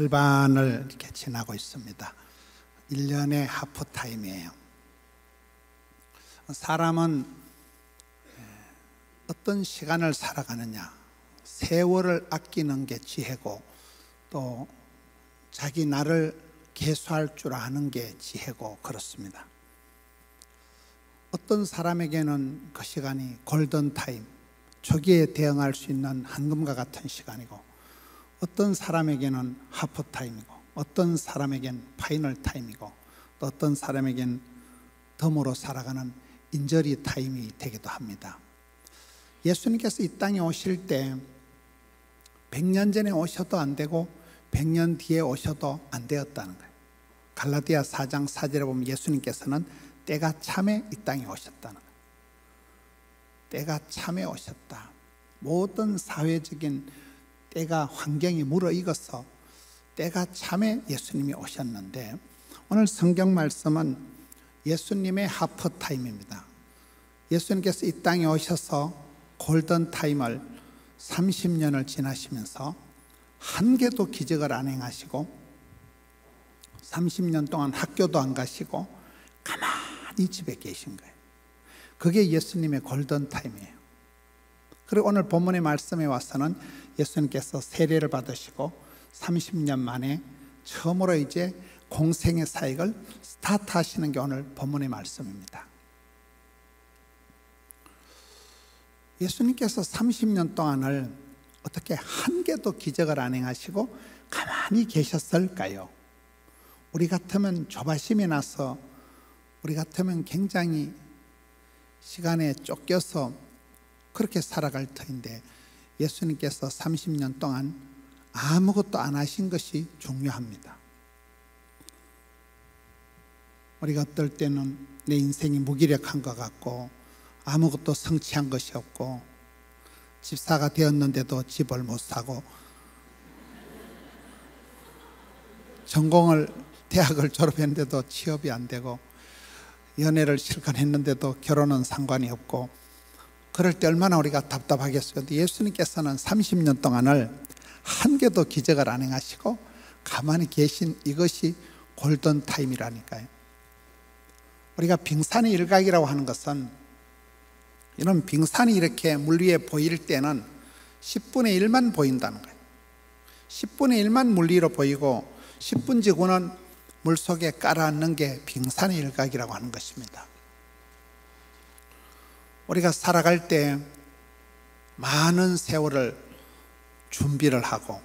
절반을 이렇게 지나고 있습니다. 1년의 하프타임이에요. 사람은 어떤 시간을 살아가느냐, 세월을 아끼는 게 지혜고 또 자기 나를 계수할 줄 아는 게 지혜고 그렇습니다. 어떤 사람에게는 그 시간이 골든타임, 초기에 대응할 수 있는 황금과 같은 시간이고, 어떤 사람에게는 하프타임이고, 어떤 사람에겐 파이널 타임이고, 또 어떤 사람에겐 덤으로 살아가는 인저리 타임이 되기도 합니다. 예수님께서 이 땅에 오실 때 100년 전에 오셔도 안 되고 100년 뒤에 오셔도 안 되었다는 거예요. 갈라디아 4장 4절에 보면 예수님께서는 때가 참에 이 땅에 오셨다는 거예요. 때가 참에 오셨다. 모든 사회적인 때가 환경이 무르익어서 때가 참에 예수님이 오셨는데, 오늘 성경 말씀은 예수님의 하프타임입니다. 예수님께서 이 땅에 오셔서 골든타임을 30년을 지나시면서 한 개도 기적을 안 행하시고 30년 동안 학교도 안 가시고 가만히 집에 계신 거예요. 그게 예수님의 골든타임이에요. 그리고 오늘 본문의 말씀에 와서는 예수님께서 세례를 받으시고 30년 만에 처음으로 이제 공생의 사역을 스타트하시는 게 오늘 본문의 말씀입니다. 예수님께서 30년 동안을 어떻게 한 개도 기적을 안 행하시고 가만히 계셨을까요? 우리 같으면 조바심이 나서, 우리 같으면 굉장히 시간에 쫓겨서 그렇게 살아갈 터인데, 예수님께서 30년 동안 아무것도 안 하신 것이 중요합니다. 우리가 어떨 때는 내 인생이 무기력한 것 같고 아무것도 성취한 것이 없고 집사가 되었는데도 집을 못 사고 대학을 졸업했는데도 취업이 안 되고 연애를 실컷 했는데도 결혼은 상관이 없고, 그럴 때 얼마나 우리가 답답하겠어요. 예수님께서는 30년 동안을 한 개도 기적을 안 행하시고 가만히 계신 이것이 골든타임이라니까요. 우리가 빙산의 일각이라고 하는 것은, 이런 빙산이 이렇게 물 위에 보일 때는 10분의 1만 보인다는 거예요. 10분의 1만 물 위로 보이고 10분 지구는 물속에 깔아앉는 게 빙산의 일각이라고 하는 것입니다. 우리가 살아갈 때 많은 세월을 준비를 하고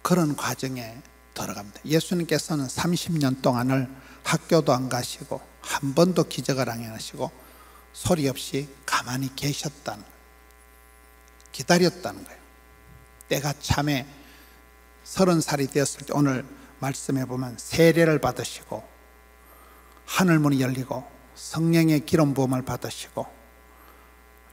그런 과정에 들어갑니다. 예수님께서는 30년 동안을 학교도 안 가시고 한 번도 기적을 안 하시고 소리 없이 가만히 계셨다는 거예요. 기다렸다는 거예요. 때가 참에 30살이 되었을 때 오늘 말씀해 보면 세례를 받으시고 하늘문이 열리고 성령의 기름 부음을 받으시고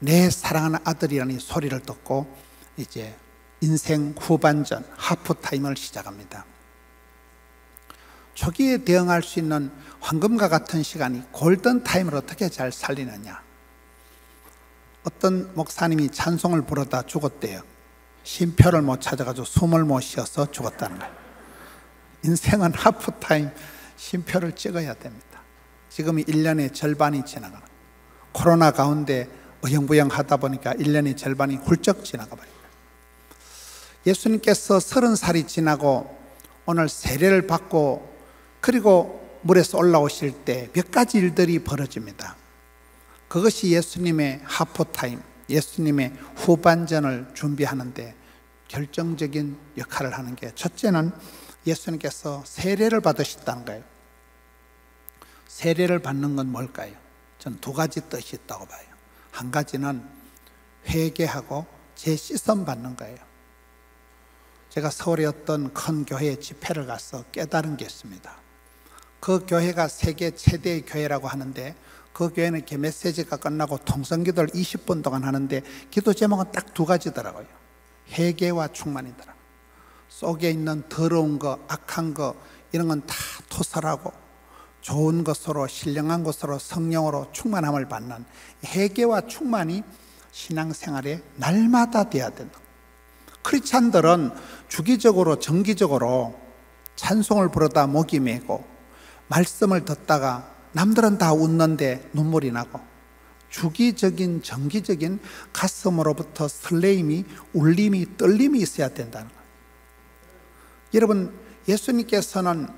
내 사랑하는 아들이라는 소리를 듣고 이제 인생 후반전 하프타임을 시작합니다. 초기에 대응할 수 있는 황금과 같은 시간이 골든타임을 어떻게 잘 살리느냐. 어떤 목사님이 찬송을 부르다 죽었대요. 쉼표를 못 찾아가지고 숨을 못 쉬어서 죽었다는 거예요. 인생은 하프타임 쉼표를 찍어야 됩니다. 지금 1년의 절반이 지나가는 거예요. 코로나 가운데 어영부영 하다 보니까 1년의 절반이 훌쩍 지나가 버립니다. 예수님께서 30살이 지나고 오늘 세례를 받고 그리고 물에서 올라오실 때 몇 가지 일들이 벌어집니다. 그것이 예수님의 하프타임, 예수님의 후반전을 준비하는데 결정적인 역할을 하는 게, 첫째는 예수님께서 세례를 받으셨다는 거예요. 세례를 받는 건 뭘까요? 저는 두 가지 뜻이 있다고 봐요. 한 가지는 회개하고 재씻음 받는 거예요. 제가 서울의 어떤 큰 교회 집회를 가서 깨달은 게 있습니다. 그 교회가 세계 최대의 교회라고 하는데 그 교회는 이렇게 메시지가 끝나고 통성기도를 20분 동안 하는데 기도 제목은 딱 두 가지더라고요. 회개와 충만이더라고요. 속에 있는 더러운 거, 악한 거 이런 건 다 토설하고 좋은 것으로, 신령한 것으로, 성령으로 충만함을 받는 회개와 충만이 신앙생활에 날마다 돼야 된다. 크리스찬들은 주기적으로 정기적으로 찬송을 부르다 목이 메고 말씀을 듣다가 남들은 다 웃는데 눈물이 나고 주기적인 정기적인 가슴으로부터 설레임이, 울림이, 떨림이 있어야 된다는 거예요. 여러분, 예수님께서는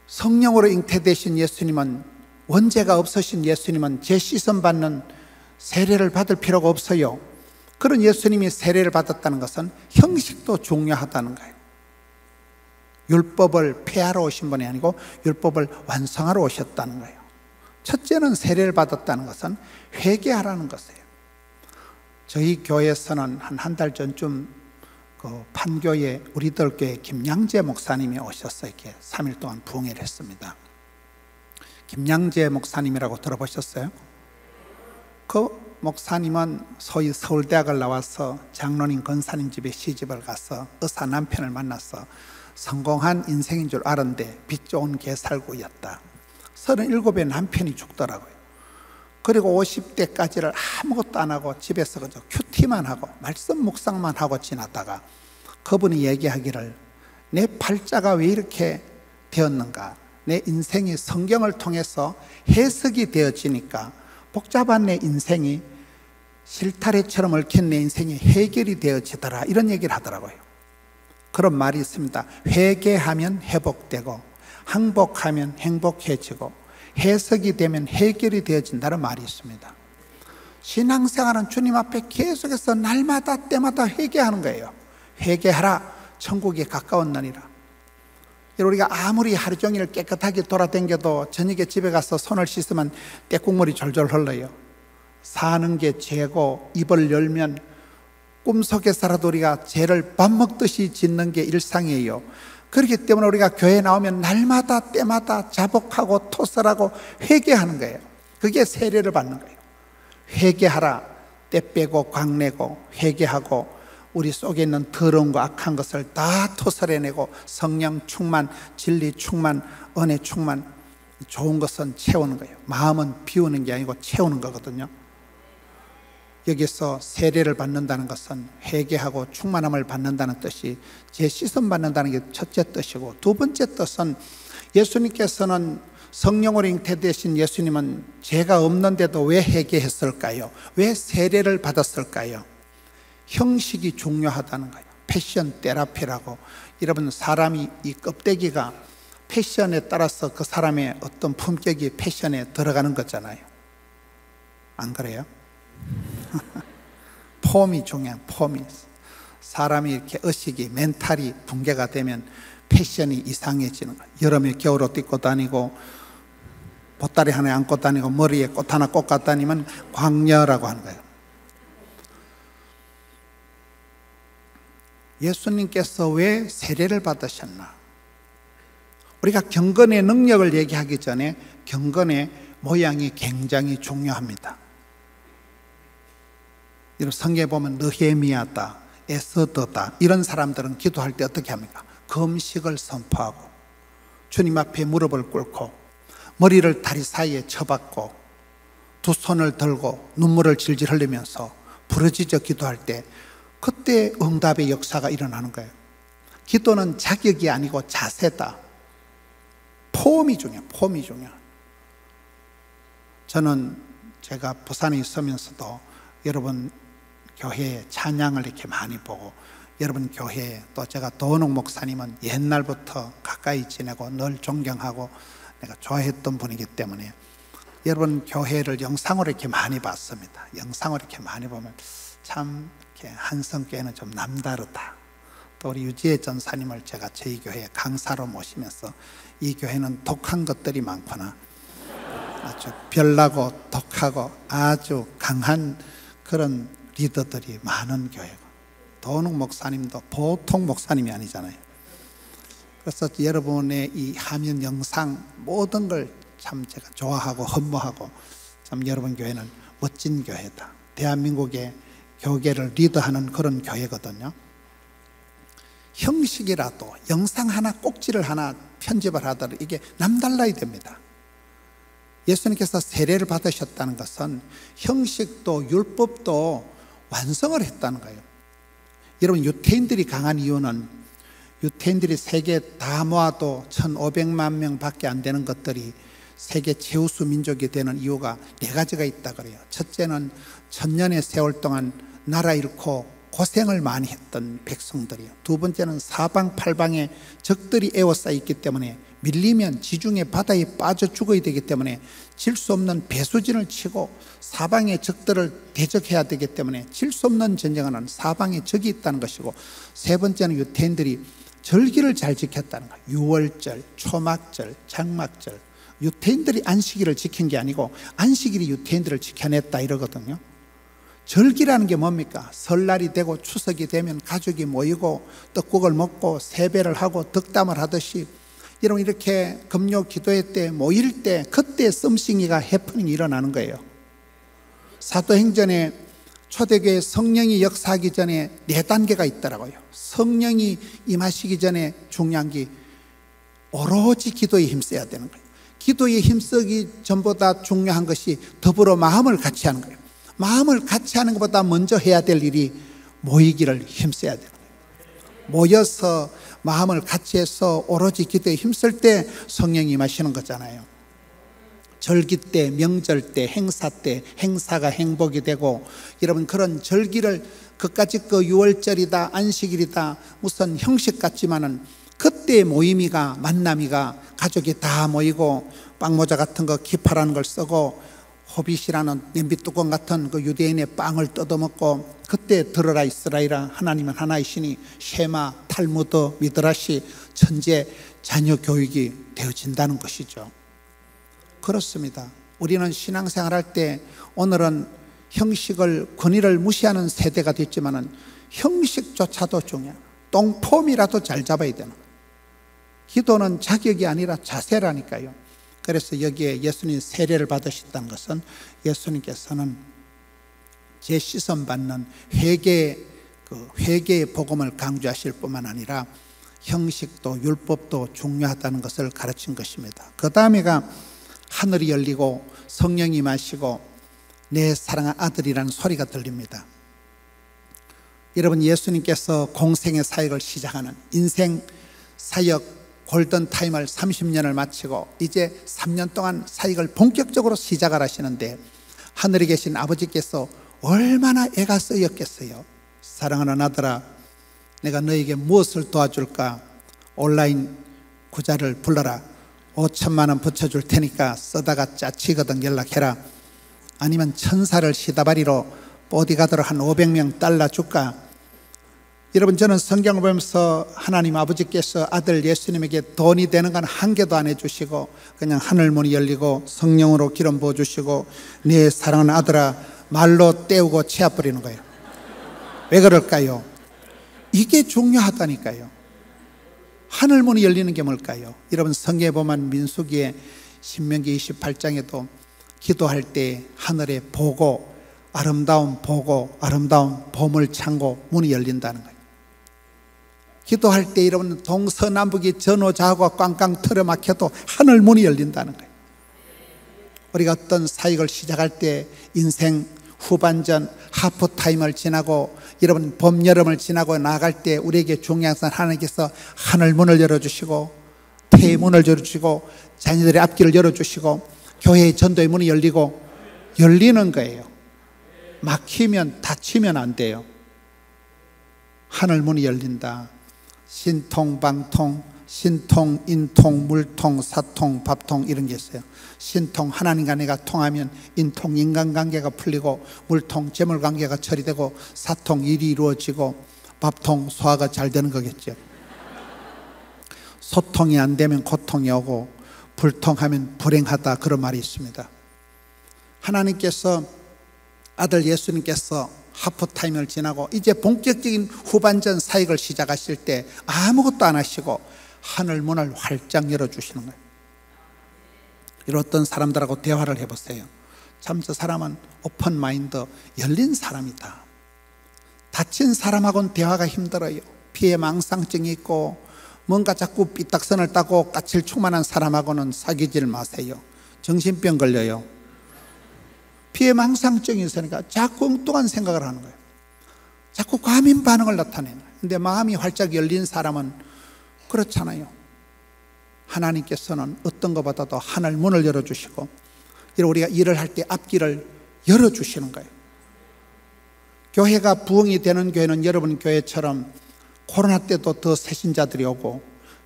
성령으로 잉태되신 예수님은, 원죄가 없으신 예수님은 죄 씻음 받는 세례를 받을 필요가 없어요. 그런 예수님이 세례를 받았다는 것은 형식도 중요하다는 거예요. 율법을 폐하러 오신 분이 아니고 율법을 완성하러 오셨다는 거예요. 첫째는 세례를 받았다는 것은 회개하라는 것이에요. 저희 교회에서는 한 달 전쯤 그 판교에 우리들 교회 김양재 목사님이 오셔서 이렇게 3일 동안 부흥회를 했습니다. 김양재 목사님이라고 들어보셨어요? 그 목사님은 소위 서울대학을 나와서 장로님 권사님 집에 시집을 가서 의사 남편을 만나서 성공한 인생인 줄 알았는데 빚 좋은 개살구였다. 37에 남편이 죽더라고요. 그리고 50대까지를 아무것도 안 하고 집에서 그저 큐티만 하고 말씀 묵상만 하고 지났다가 그분이 얘기하기를 내 팔자가 왜 이렇게 되었는가, 내 인생이 성경을 통해서 해석이 되어지니까 복잡한 내 인생이 실타래처럼 얽힌 내 인생이 해결이 되어지더라, 이런 얘기를 하더라고요. 그런 말이 있습니다. 회개하면 회복되고 항복하면 행복해지고 해석이 되면 해결이 되어진다는 말이 있습니다. 신앙생활은 주님 앞에 계속해서 날마다 때마다 회개하는 거예요. 회개하라, 천국이 가까웠느니라. 우리가 아무리 하루 종일 깨끗하게 돌아다녀도 저녁에 집에 가서 손을 씻으면 때국물이 졸졸 흘러요. 사는 게 죄고 입을 열면 꿈속에서라도 우리가 죄를 밥 먹듯이 짓는 게 일상이에요. 그렇기 때문에 우리가 교회에 나오면 날마다 때마다 자복하고 토설하고 회개하는 거예요. 그게 세례를 받는 거예요. 회개하라, 때 빼고 광내고 회개하고 우리 속에 있는 더러운 거 악한 것을 다 토설해내고 성령 충만, 진리 충만, 은혜 충만, 좋은 것은 채우는 거예요. 마음은 비우는 게 아니고 채우는 거거든요. 여기서 세례를 받는다는 것은 회개하고 충만함을 받는다는 뜻이, 죄 씻음 받는다는 게 첫째 뜻이고, 두 번째 뜻은 예수님께서는 성령으로 잉태되신 예수님은 죄가 없는데도 왜 회개했을까요? 왜 세례를 받았을까요? 형식이 중요하다는 거예요. 패션 테라피라고. 여러분, 사람이 이 껍데기가 패션에 따라서 그 사람의 어떤 품격이 패션에 들어가는 거잖아요. 안 그래요? 폼이 중요한, 폼이. 사람이 이렇게 의식이, 멘탈이 붕괴가 되면 패션이 이상해지는 거예요. 여름에 겨울옷 입고 다니고 보따리 하나 안고 다니고 머리에 꽃 하나 꽂고 다니면 광녀라고 하는 거예요. 예수님께서 왜 세례를 받으셨나? 우리가 경건의 능력을 얘기하기 전에 경건의 모양이 굉장히 중요합니다. 여러분, 성경에 보면 느헤미야다, 에스더다, 이런 사람들은 기도할 때 어떻게 합니까? 금식을 선포하고 주님 앞에 무릎을 꿇고 머리를 다리 사이에 쳐박고 두 손을 들고 눈물을 질질 흘리면서 부르짖어 기도할 때 그때 응답의 역사가 일어나는 거예요. 기도는 자격이 아니고 자세다. 폼이 중요해요. 폼이 중요해요. 저는 제가 부산에 있으면서도 여러분 교회에 찬양을 이렇게 많이 보고, 여러분 교회에 또 제가 도은옥 목사님은 옛날부터 가까이 지내고 늘 존경하고 내가 좋아했던 분이기 때문에 여러분 교회를 영상으로 이렇게 많이 봤습니다. 영상으로 이렇게 많이 보면 참 이렇게 한성교회는 좀 남다르다. 또 우리 유지혜 전사님을 제가 저희 교회에 강사로 모시면서 이 교회는 독한 것들이 많구나, 아주 별나고 독하고 아주 강한 그런 리더들이 많은 교회고, 도은옥 목사님도 보통 목사님이 아니잖아요. 그래서 여러분의 이 화면 영상 모든 걸 참 제가 좋아하고 헌무하고, 참 여러분 교회는 멋진 교회다. 대한민국의 교계를 리더하는 그런 교회거든요. 형식이라도 영상 하나, 꼭지를 하나 편집을 하더라도 이게 남달라야 됩니다. 예수님께서 세례를 받으셨다는 것은 형식도 율법도 완성을 했다는 거예요. 여러분, 유태인들이 강한 이유는, 유태인들이 세계 다 모아도 1,500만 명 밖에 안 되는 것들이 세계 최우수 민족이 되는 이유가 4가지가 있다 그래요. 첫째는 1000년의 세월 동안 나라 잃고 고생을 많이 했던 백성들이요. 두 번째는 사방팔방에 적들이 에워싸여 있기 때문에 밀리면 지중해 바다에 빠져 죽어야 되기 때문에 질 수 없는 배수진을 치고 사방의 적들을 대적해야 되기 때문에 질 수 없는 전쟁은 사방에 적이 있다는 것이고, 세 번째는 유태인들이 절기를 잘 지켰다는 거예요. 유월절, 초막절, 장막절. 유태인들이 안식일을 지킨 게 아니고 안식일이 유태인들을 지켜냈다 이러거든요. 절기라는 게 뭡니까? 설날이 되고 추석이 되면 가족이 모이고 떡국을 먹고 세배를 하고 덕담을 하듯이, 여러분 이렇게 금요 기도회 때 모일 때 그때 썸씽이가 해프닝이 일어나는 거예요. 사도행전에 초대교회 성령이 역사하기 전에 4단계가 있더라고요. 성령이 임하시기 전에 중요한 게 오로지 기도에 힘써야 되는 거예요. 기도에 힘쓰기 전보다 중요한 것이 더불어 마음을 같이 하는 거예요. 마음을 같이 하는 것보다 먼저 해야 될 일이 모이기를 힘써야 되는 거예요. 모여서 마음을 같이 해서 오로지 기도에 힘쓸 때 성령이 임하시는 거잖아요. 절기 때, 명절 때, 행사 때 행사가 행복이 되고, 여러분 그런 절기를 그까짓 그 유월절이다 안식일이다 무슨 형식 같지만은 그때 모임이가 만남이가 가족이 다 모이고 빵모자 같은 거 기파라는 걸 쓰고 호빗이라는 냄비뚜껑 같은 그 유대인의 빵을 뜯어먹고, 그때 들어라 이스라엘아 하나님은 하나이시니 쉐마, 탈무드, 미드라시, 천재, 자녀 교육이 되어진다는 것이죠. 그렇습니다. 우리는 신앙생활할 때 오늘은 형식을, 권위를 무시하는 세대가 됐지만은 형식조차도 중요해요. 똥폼이라도 잘 잡아야 되는 거예요. 기도는 자격이 아니라 자세라니까요. 그래서 여기에 예수님 세례를 받으셨다는 것은 예수님께서는 재시선 받는 회개의 복음을 강조하실 뿐만 아니라 형식도 율법도 중요하다는 것을 가르친 것입니다. 그 다음에가 하늘이 열리고 성령이 임하시고 내 사랑하는 아들이라는 소리가 들립니다. 여러분, 예수님께서 공생의 사역을 시작하는 인생 사역 골든타임을 30년을 마치고 이제 3년 동안 사역을 본격적으로 시작을 하시는데, 하늘에 계신 아버지께서 얼마나 애가 쓰였겠어요. 사랑하는 아들아, 내가 너에게 무엇을 도와줄까? 온라인 구자를 불러라. 5천만 원 붙여줄 테니까 쓰다가 짜치거든 연락해라. 아니면 천사를 시다바리로 보디가드로 한 500명 달라줄까? 여러분, 저는 성경을 보면서 하나님 아버지께서 아들 예수님에게 돈이 되는 건 한 개도 안 해주시고 그냥 하늘문이 열리고 성령으로 기름 부어주시고 네 사랑하는 아들아 말로 때우고 치아버리는 거예요. 왜 그럴까요? 이게 중요하다니까요. 하늘문이 열리는 게 뭘까요? 여러분, 성경에 보면 민수기의 신명기 28장에도 기도할 때 하늘에 보고 아름다운 보물 창고 문이 열린다는 거예요. 기도할 때 여러분 동서남북이 전호좌우가 꽝꽝 틀어막혀도 하늘 문이 열린다는 거예요. 우리가 어떤 사역을 시작할 때 인생 후반전 하프타임을 지나고 여러분 봄, 여름을 지나고 나갈 때 우리에게 중요한 것은 하나님께서 하늘 문을 열어주시고 태문을 열어주시고 자녀들의 앞길을 열어주시고 교회의 전도의 문이 열리고 열리는 거예요. 막히면 닫히면 안 돼요. 하늘 문이 열린다. 신통, 방통, 신통, 인통, 물통, 사통, 밥통 이런 게 있어요. 신통, 하나님과 내가 통하면, 인통, 인간관계가 풀리고, 물통, 재물관계가 처리되고, 사통, 일이 이루어지고, 밥통, 소화가 잘 되는 거겠죠. 소통이 안 되면 고통이 오고, 불통하면 불행하다 그런 말이 있습니다. 하나님께서, 아들 예수님께서 하프타임을 지나고 이제 본격적인 후반전 사역을 시작하실 때 아무것도 안 하시고 하늘 문을 활짝 열어주시는 거예요. 이런 어떤 사람들하고 대화를 해보세요. 참 저 사람은 오픈 마인드, 열린 사람이다. 다친 사람하고는 대화가 힘들어요. 피해망상증이 있고 뭔가 자꾸 삐딱선을 따고 까칠충만한 사람하고는 사귀질 마세요. 정신병 걸려요. 피해망상증이 있으니까 자꾸 엉뚱한 생각을 하는 거예요. 자꾸 과민 반응을 나타내는 거예요. 근데 마음이 활짝 열린 사람은 그렇잖아요. 하나님께서는 어떤 것보다도 하늘 문을 열어주시고 우리가 일을 할 때 앞길을 열어주시는 거예요. 교회가 부흥이 되는 교회는 여러분 교회처럼 코로나 때도 더 새신자들이 오고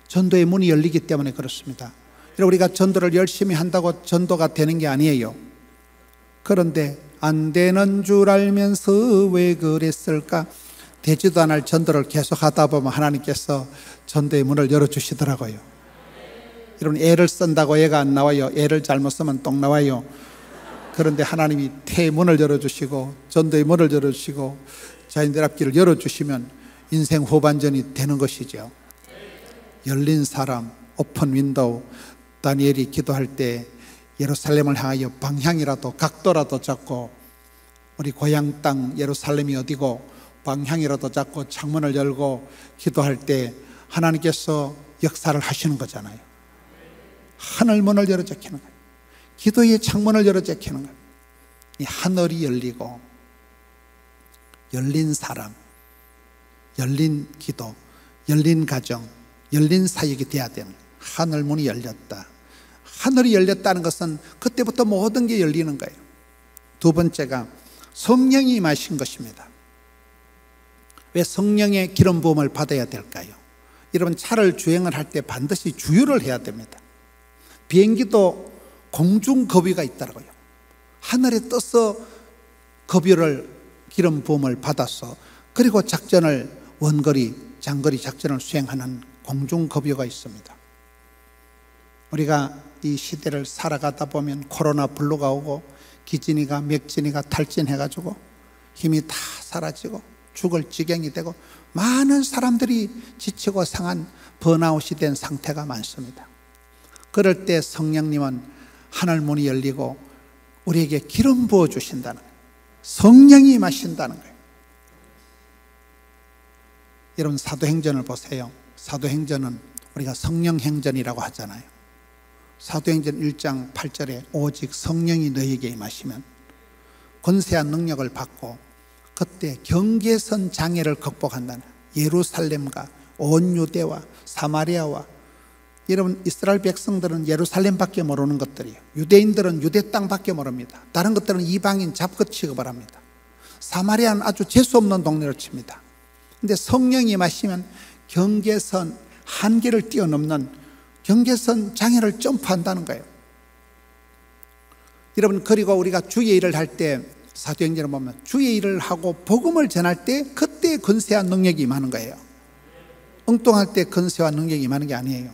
전도의 문이 열리기 때문에 그렇습니다. 우리가 전도를 열심히 한다고 전도가 되는 게 아니에요. 그런데 안 되는 줄 알면서 왜 그랬을까? 되지도 않을 전도를 계속 하다 보면 하나님께서 전도의 문을 열어주시더라고요. 여러분, 애를 쓴다고 애가 안 나와요. 애를 잘못 쓰면 똥 나와요. 그런데 하나님이 태의 문을 열어주시고 전도의 문을 열어주시고 자인들 앞길을 열어주시면 인생 후반전이 되는 것이죠. 열린 사람, 오픈 윈도우. 다니엘이 기도할 때 예루살렘을 향하여 방향이라도 각도라도 잡고, 우리 고향 땅 예루살렘이 어디고 방향이라도 잡고 창문을 열고 기도할 때 하나님께서 역사를 하시는 거잖아요. 하늘문을 열어 제키는 거예요. 기도의 창문을 열어 제키는 거예요. 이 하늘이 열리고 열린 사람, 열린 기도, 열린 가정, 열린 사역이 돼야 되는 거예요. 하늘문이 열렸다. 하늘이 열렸다는 것은 그때부터 모든 게 열리는 거예요. 두 번째가 성령이 임하신 것입니다. 왜 성령의 기름 부음을 받아야 될까요? 여러분, 차를 주행을 할 때 반드시 주유를 해야 됩니다. 비행기도 공중급유가 있더라고요. 하늘에 떠서 급유를, 기름 부음을 받아서 그리고 작전을, 원거리, 장거리 작전을 수행하는 공중급유가 있습니다. 우리가 이 시대를 살아가다 보면 코로나 블루가 오고 기진이가 맥진이가 탈진해가지고 힘이 다 사라지고 죽을 지경이 되고 많은 사람들이 지치고 상한 번아웃이 된 상태가 많습니다. 그럴 때 성령님은 하늘문이 열리고 우리에게 기름 부어주신다는 거예요. 성령이 임하신다는 거예요. 여러분, 사도행전을 보세요. 사도행전은 우리가 성령행전이라고 하잖아요. 사도행전 1장 8절에 오직 성령이 너희에게 임하시면 권세한 능력을 받고, 그때 경계선 장애를 극복한다는, 예루살렘과 온 유대와 사마리아와, 여러분, 이스라엘 백성들은 예루살렘밖에 모르는 것들이에요. 유대인들은 유대 땅밖에 모릅니다. 다른 것들은 이방인 잡것 취급을 합니다. 사마리아는 아주 재수없는 동네를 칩니다. 근데 성령이 임하시면 경계선 한계를 뛰어넘는 경계선 장애를 점프한다는 거예요. 여러분, 그리고 우리가 주의 일을 할 때 사도행전을 보면 주의 일을 하고 복음을 전할 때 그때 권세와 능력이 임하는 거예요. 엉뚱할 때 권세와 능력이 임하는 게 아니에요.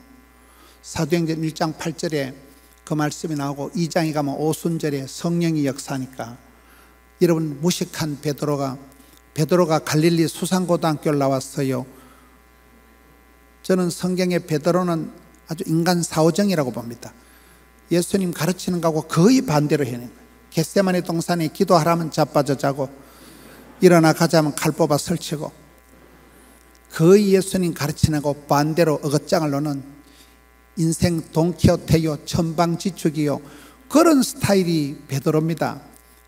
사도행전 1장 8절에 그 말씀이 나오고 2장에 가면 오순절에 성령이 역사하니까, 여러분, 무식한 베드로가 갈릴리 수산고등학교를 나왔어요. 저는 성경의 베드로는 아주 인간 사오정이라고 봅니다. 예수님 가르치는 거하고 거의 반대로 해내는 거예요. 겟세마네 동산에 기도하라면 자빠져 자고 일어나 가자면 칼 뽑아 설치고, 거의 예수님 가르치는 거 반대로 어긋장을 놓는 인생 돈키호테요, 천방지축이요, 그런 스타일이 베드로입니다.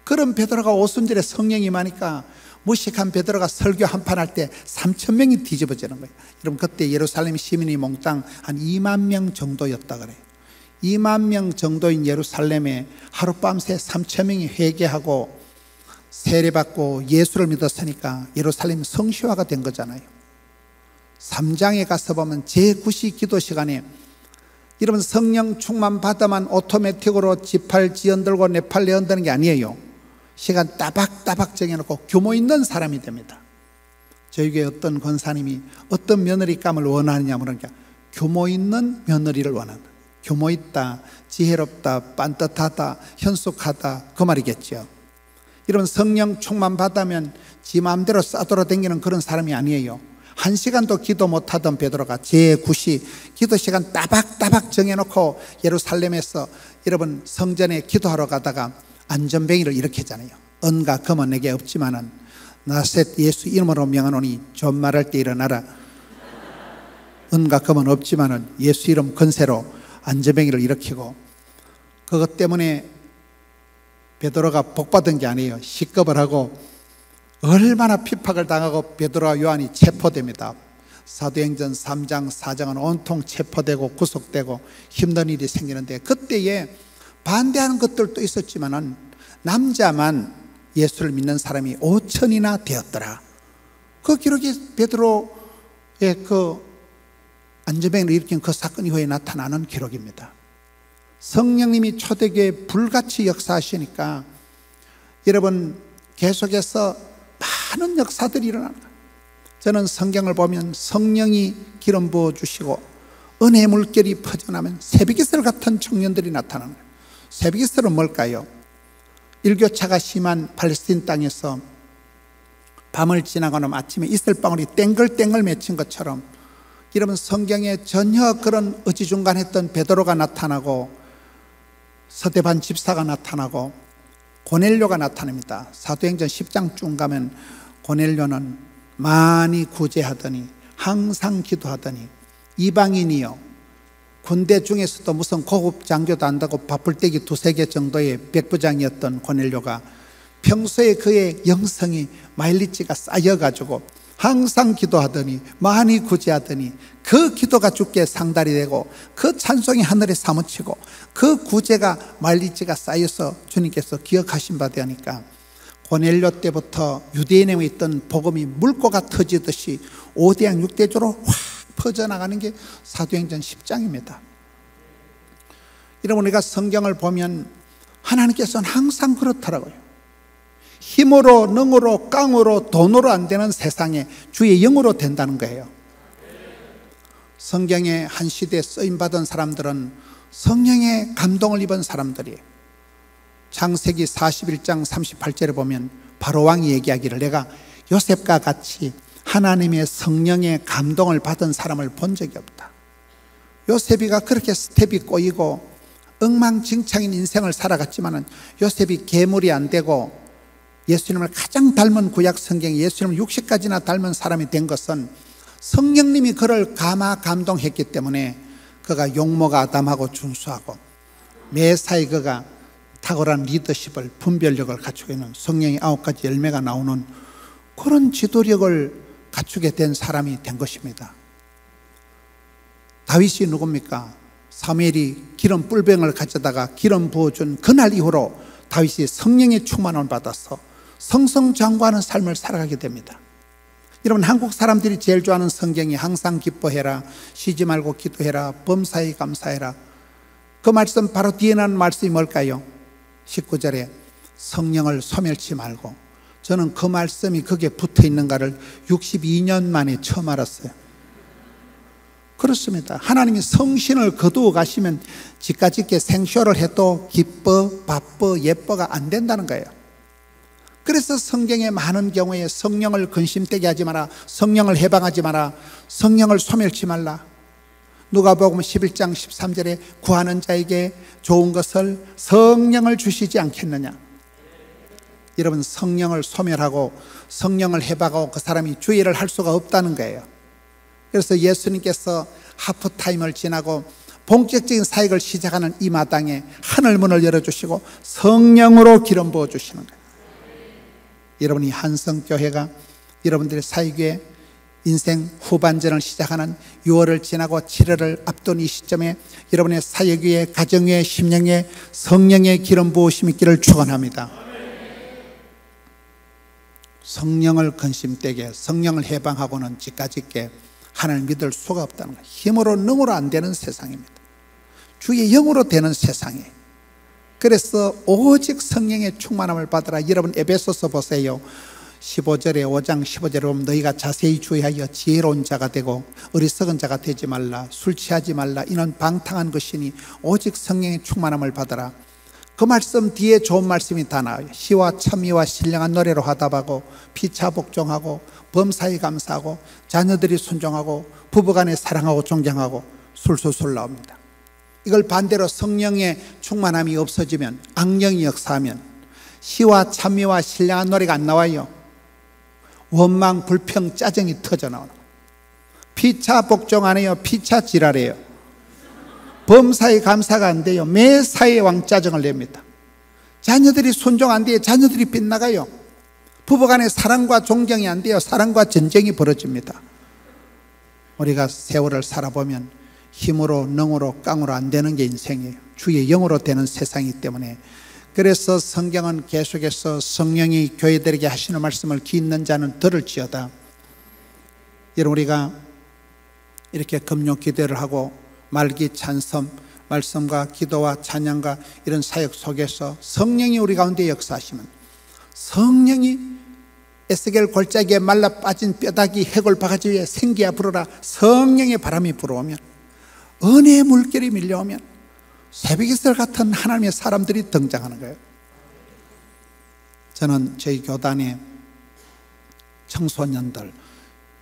그런 베드로가 오순절에 성령이 임하니까 무식한 베드로가 설교 한판 할 때 3,000명이 뒤집어지는 거예요. 여러분, 그때 예루살렘 시민이 몽땅 한 2만 명 정도였다 그래요. 2만 명 정도인 예루살렘에 하룻밤새 3,000명이 회개하고 세례받고 예수를 믿었으니까 예루살렘 성시화가 된 거잖아요. 3장에 가서 보면 제9시 기도 시간에, 여러분, 성령 충만 받아만 오토매틱으로 지팔 지연들고 네팔 내언드는 게 아니에요. 시간 따박따박 정해놓고 규모 있는 사람이 됩니다. 저희 교회 어떤 권사님이 어떤 며느리감을 원하느냐 물으니까 규모 있는 며느리를 원한다. 규모 있다, 지혜롭다, 빤듯하다, 현숙하다, 그 말이겠죠. 여러분, 성령 충만 받으면 지 마음대로 싸돌아 다니는 그런 사람이 아니에요. 1시간도 기도 못하던 베드로가 제9시 기도 시간 따박따박 정해놓고 예루살렘에서 여러분 성전에 기도하러 가다가 안전뱅이를 이렇게 하잖아요. 은과 금은 내게 없지만은 나사렛 예수 이름으로 명하노니 좀 말할 때 일어나라. 은과 금은 없지만은 예수 이름 건세로 안전뱅이를 일으키고, 그것 때문에 베드로가 복받은 게 아니에요. 시급을 하고 얼마나 핍박을 당하고 베드로와 요한이 체포됩니다. 사도행전 3장 4장은 온통 체포되고 구속되고 힘든 일이 생기는데, 그때에 반대하는 것들도 있었지만은 남자만 예수를 믿는 사람이 5천이나 되었더라. 그 기록이 베드로의 그 안전뱅이를 일으킨 그 사건 이후에 나타나는 기록입니다. 성령님이 초대교회에 불같이 역사하시니까 여러분 계속해서 많은 역사들이 일어나는 거예요. 저는 성경을 보면 성령이 기름 부어주시고 은혜의 물결이 퍼져나면 새벽이슬 같은 청년들이 나타나는 거예요. 새벽이슬은 뭘까요? 일교차가 심한 팔레스틴 땅에서 밤을 지나고 나면 아침에 이슬방울이 땡글땡글 맺힌 것처럼 여러분 성경에 전혀 그런 어지중간했던 베드로가 나타나고 서대반 집사가 나타나고 고넬료가 나타납니다. 사도행전 10장 쭉 가면 고넬료는 많이 구제하더니 항상 기도하더니 이방인이요, 군대 중에서도 무슨 고급 장교도 안다고 바풀떼기 2-3개 정도의 백부장이었던 고넬료가 평소에 그의 영성이 마일리지가 쌓여가지고 항상 기도하더니 많이 구제하더니 그 기도가 주께 상달이 되고 그 찬송이 하늘에 사무치고 그 구제가 마일리지가 쌓여서 주님께서 기억하신 바 되니까 고넬료 때부터 유대인에 있던 복음이 물고가 터지듯이 5대양 6대조로 확 퍼져나가는 게 사도행전 10장입니다. 여러분, 우리가 성경을 보면 하나님께서는 항상 그렇더라고요. 힘으로, 능으로, 깡으로, 돈으로 안 되는 세상에 주의 영으로 된다는 거예요. 성경의 한 시대에 쓰임받은 사람들은 성령의 감동을 입은 사람들이에요. 창세기 41장 38절에 보면 바로왕이 얘기하기를 내가 요셉과 같이 하나님의 성령의 감동을 받은 사람을 본 적이 없다. 요셉이가 그렇게 스텝이 꼬이고 엉망진창인 인생을 살아갔지만은 요셉이 괴물이 안 되고 예수님을 가장 닮은 구약 성경에 예수님을 60가지나 닮은 사람이 된 것은 성령님이 그를 감동했기 때문에 그가 용모가 아담하고 준수하고 매사에 그가 탁월한 리더십을 분별력을 갖추고 있는 성령의 9가지 열매가 나오는 그런 지도력을 갖추게 된 사람이 된 것입니다. 다윗이 누굽니까? 사무엘이 기름 뿔병을 가져다가 기름 부어준 그날 이후로 다윗이 성령의 충만함을 받아서 성성장구하는 삶을 살아가게 됩니다. 여러분, 한국 사람들이 제일 좋아하는 성경이 항상 기뻐해라, 쉬지 말고 기도해라, 범사에 감사해라. 그 말씀 바로 뒤에 나는 말씀이 뭘까요? 19절에 성령을 소멸치 말고. 저는 그 말씀이 거기에 붙어 있는가를 62년 만에 처음 알았어요. 그렇습니다. 하나님이 성신을 거두어 가시면 지까짓게 생쇼를 해도 기뻐, 바빠, 예뻐가 안 된다는 거예요. 그래서 성경에 많은 경우에 성령을 근심되게 하지 마라, 성령을 해방하지 마라, 성령을 소멸치 말라. 누가복음 11장 13절에 구하는 자에게 좋은 것을 성령을 주시지 않겠느냐. 여러분, 성령을 소멸하고 성령을 해방하고 그 사람이 주의를 할 수가 없다는 거예요. 그래서 예수님께서 하프타임을 지나고 본격적인 사역을 시작하는 이 마당에 하늘문을 열어주시고 성령으로 기름 부어주시는 거예요. 여러분이 한성교회가 여러분들의 사역의 인생 후반전을 시작하는 6월을 지나고 7월을 앞둔 이 시점에 여러분의 사역의 가정의 심령의 성령의 기름 부으심 있기를 축원합니다. 성령을 근심되게 성령을 해방하고는 지까짓게 하나님을 믿을 수가 없다는 거예요. 힘으로 능으로 안 되는 세상입니다. 주의 영으로 되는 세상이에요. 그래서 오직 성령의 충만함을 받으라. 여러분 에베소서 보세요. 15절에 5장 15절에 보면 너희가 자세히 주의하여 지혜로운 자가 되고 어리석은 자가 되지 말라. 술 취하지 말라. 이는 방탕한 것이니 오직 성령의 충만함을 받으라. 그 말씀 뒤에 좋은 말씀이 다 나와요. 시와 참미와 신령한 노래로 화답하고 피차 복종하고 범사에 감사하고 자녀들이 순종하고 부부간에 사랑하고 존경하고 술술술 나옵니다. 이걸 반대로 성령의 충만함이 없어지면, 악령이 역사하면 시와 참미와 신령한 노래가 안 나와요. 원망, 불평, 짜증이 터져 나오는 거예요. 피차 복종 안 해요. 피차 지랄해요. 범사에 감사가 안 돼요. 매사에 왕짜증을 냅니다. 자녀들이 순종 안 돼요. 자녀들이 빗나가요. 부부간에 사랑과 존경이 안 돼요. 사랑과 전쟁이 벌어집니다. 우리가 세월을 살아보면 힘으로, 능으로, 깡으로 안 되는 게 인생이에요. 주의 영으로 되는 세상이기 때문에, 그래서 성경은 계속해서 성령이 교회들에게 하시는 말씀을 귀 있는 자는 들을지어다. 여러분, 우리가 이렇게 금요 기도를 하고 말기 찬송, 말씀과 기도와 찬양과 이런 사역 속에서 성령이 우리 가운데 역사하시면, 성령이 에스겔 골짜기에 말라 빠진 뼈다귀 해골 바가지 위에 생기야 불어라, 성령의 바람이 불어오면, 은혜의 물결이 밀려오면 새벽이슬 같은 하나님의 사람들이 등장하는 거예요. 저는 저희 교단의 청소년들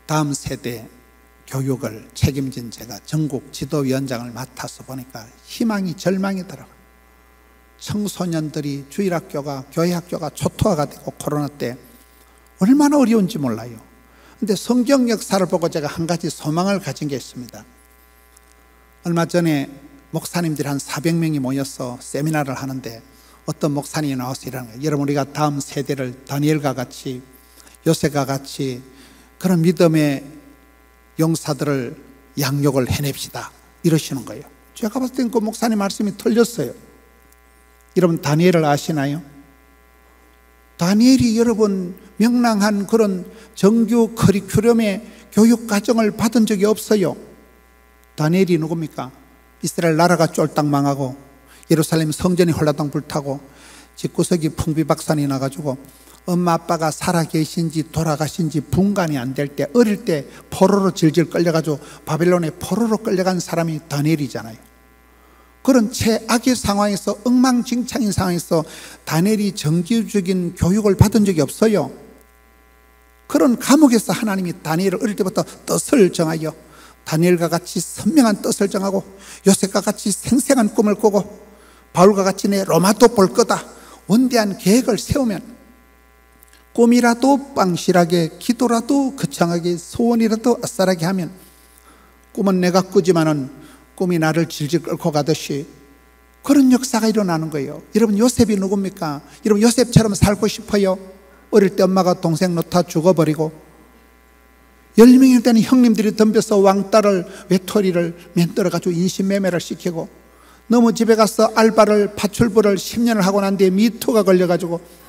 다음 세대 교육을 책임진 제가 전국 지도위원장을 맡아서 보니까 희망이 절망이더라고요. 청소년들이 주일학교가, 교회학교가 초토화가 되고 코로나 때 얼마나 어려운지 몰라요. 그런데 성경 역사를 보고 제가 한 가지 소망을 가진 게 있습니다. 얼마 전에 목사님들이 한 400명이 모여서 세미나를 하는데 어떤 목사님이 나와서 이러는 거예요. 여러분, 우리가 다음 세대를 다니엘과 같이, 요셉과 같이 그런 믿음의 용사들을 양육을 해냅시다, 이러시는 거예요. 제가 봤을 땐 그 목사님 말씀이 틀렸어요. 여러분, 다니엘을 아시나요? 다니엘이 여러분 명랑한 그런 정규 커리큘럼의 교육 과정을 받은 적이 없어요. 다니엘이 누굽니까? 이스라엘 나라가 쫄딱 망하고 예루살렘 성전이 홀라당 불타고 집구석이 풍비박산이 나가지고 엄마 아빠가 살아계신지 돌아가신지 분간이 안 될 때, 어릴 때 포로로 질질 끌려가지고 바벨론에 포로로 끌려간 사람이 다니엘이잖아요. 그런 최악의 상황에서, 엉망진창인 상황에서 다니엘이 정규적인 교육을 받은 적이 없어요. 그런 감옥에서 하나님이 다니엘을 어릴 때부터 뜻을 정하여 다니엘과 같이 선명한 뜻을 정하고 요셉과 같이 생생한 꿈을 꾸고 바울과 같이 내 로마도 볼 거다, 원대한 계획을 세우면 꿈이라도 빵실하게, 기도라도 거창하게, 소원이라도 아싸라게 하면 꿈은 내가 꾸지만은 꿈이 나를 질질 끌고 가듯이 그런 역사가 일어나는 거예요. 여러분, 요셉이 누굽니까? 여러분, 요셉처럼 살고 싶어요? 어릴 때 엄마가 동생 놓다 죽어버리고 10명이 되는 형님들이 덤벼서 왕딸을, 외톨이를 맨들어가지고 인신매매를 시키고, 너무 집에 가서 알바를, 파출부를 10년을 하고 난 뒤에 미투가 걸려가지고,